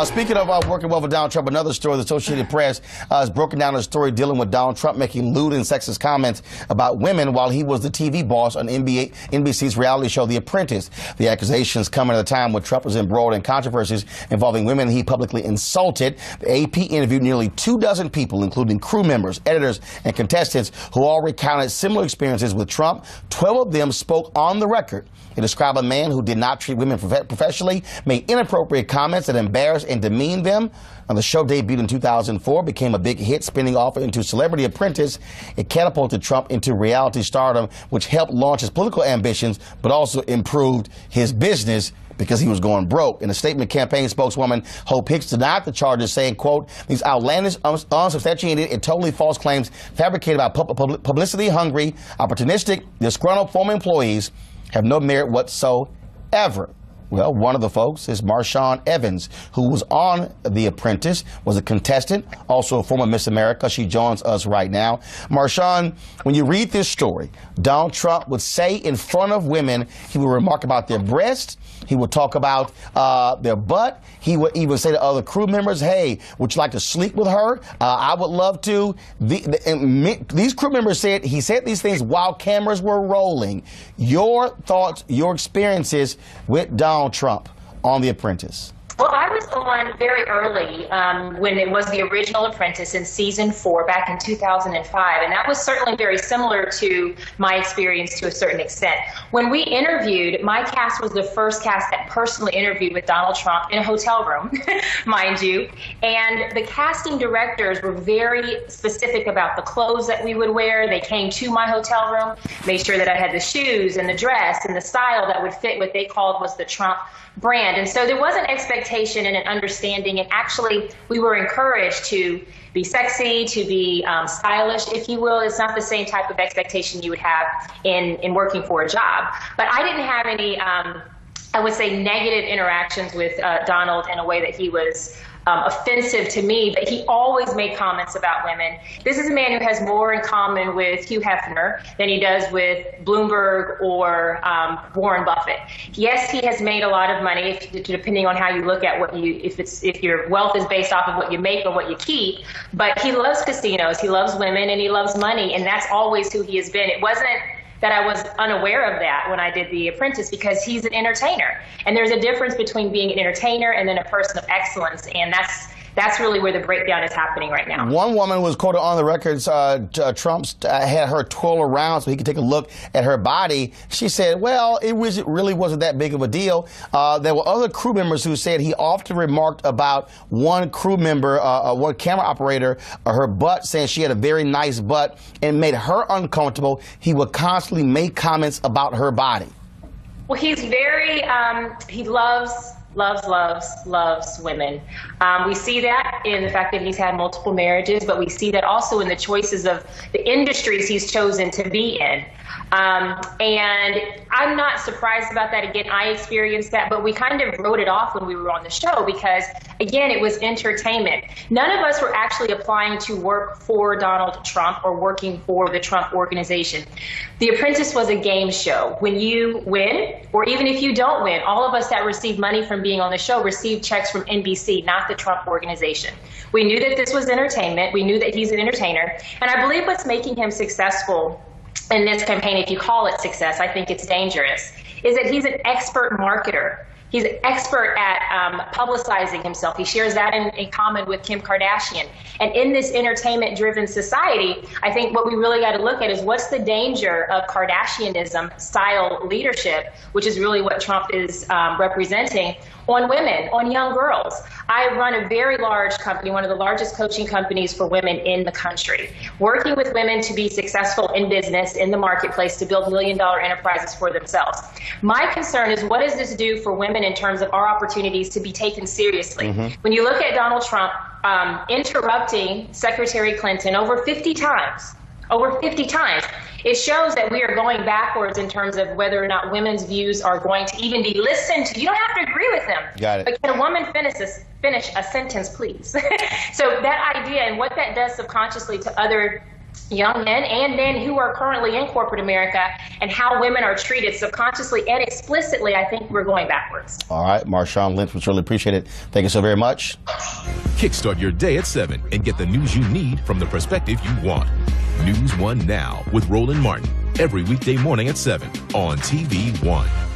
Speaking of working well with Donald Trump, another story, the Associated Press has broken down a story dealing with Donald Trump making lewd and sexist comments about women while he was the TV boss on NBC's reality show The Apprentice. The accusations come at a time when Trump was embroiled in controversies involving women he publicly insulted. The AP interviewed nearly 24 people, including crew members, editors, and contestants, who all recounted similar experiences with Trump. 12 of them spoke on the record. They described a man who did not treat women professionally, made inappropriate comments that embarrassed and demeaned them. Now, the show debuted in 2004, became a big hit, spinning off into Celebrity Apprentice. It catapulted Trump into reality stardom, which helped launch his political ambitions, but also improved his business because he was going broke. In a statement, campaign spokeswoman Hope Hicks denied the charges, saying, quote, "These outlandish, unsubstantiated, and totally false claims fabricated by publicity-hungry, opportunistic, disgruntled former employees have no merit whatsoever." Well, one of the folks is Marshawn Evans, who was on The Apprentice, was a contestant, also a former Miss America. She joins us right now. Marshawn, when you read this story, Donald Trump would say in front of women, he would remark about their breasts, he would talk about their butt, he would even say to other crew members, "Hey, would you like to sleep with her? I would love to." These crew members said, he said these things while cameras were rolling. Your thoughts, your experiences with Donald Trump on The Apprentice? Well, I was on very early when it was the original Apprentice in season 4 back in 2005, and that was certainly very similar to my experience to a certain extent. When we interviewed, my cast was the first cast that personally interviewed with Donald Trump in a hotel room, mind you, and the casting directors were very specific about the clothes that we would wear. They came to my hotel room, made sure that I had the shoes and the dress and the style that would fit what they called was the Trump brand. And so there was an expectation and an understanding, and actually we were encouraged to be sexy, to be stylish, if you will. It's not the same type of expectation you would have in working for a job. But I didn't have any, I would say, negative interactions with Donald in a way that he was offensive to me, but he always made comments about women. This is a man who has more in common with Hugh Hefner than he does with Bloomberg or Warren Buffett. Yes, he has made a lot of money, depending on how you look at what you, if your wealth is based off of what you make or what you keep, but he loves casinos, he loves women, and he loves money, and that's always who he has been. It wasn't that I was unaware of that when I did The Apprentice, because he's an entertainer. And there's a difference between being an entertainer and then a person of excellence, and that's really where the breakdown is happening right now. One woman was quoted on the records, Trump had her twirl around so he could take a look at her body. She said, well, it really wasn't that big of a deal. There were other crew members who said he often remarked about one crew member, one camera operator, her butt, saying she had a very nice butt, and made her uncomfortable. He would constantly make comments about her body. Well, he's very, he loves women. We see that in the fact that he's had multiple marriages, but we see that also in the choices of the industries he's chosen to be in. And I'm not surprised about that. Again, I experienced that, but we kind of wrote it off when we were on the show because, again, it was entertainment. None of us were actually applying to work for Donald Trump or working for the Trump organization. The Apprentice was a game show. When you win, or even if you don't win, all of us that receive money from being on the show received checks from NBC, not the Trump organization. We knew that this was entertainment. We knew that he's an entertainer. And I believe what's making him successful in this campaign, if you call it success, I think it's dangerous, is that he's an expert marketer. He's an expert at publicizing himself. He shares that in common with Kim Kardashian. And in this entertainment-driven society, I think what we really got to look at is what's the danger of Kardashianism-style leadership, which is really what Trump is representing, on women, on young girls. I run a very large company, one of the largest coaching companies for women in the country, working with women to be successful in business, in the marketplace, to build million-dollar enterprises for themselves. My concern is, what does this do for women in terms of our opportunities to be taken seriously? When you look at Donald Trump interrupting Secretary Clinton over 50 times, it shows that we are going backwards in terms of whether or not women's views are going to even be listened to. You don't have to agree with them. Got it. But can a woman finish a sentence, please? So that idea and what that does subconsciously to other young men and men who are currently in corporate America and how women are treated subconsciously and explicitly. I think we're going backwards. All right, Marshawn Lynch, we really appreciate it. Thank you so very much. Kickstart your day at 7 and get the news you need from the perspective you want. News 1 Now with Roland Martin, every weekday morning at 7 on TV 1.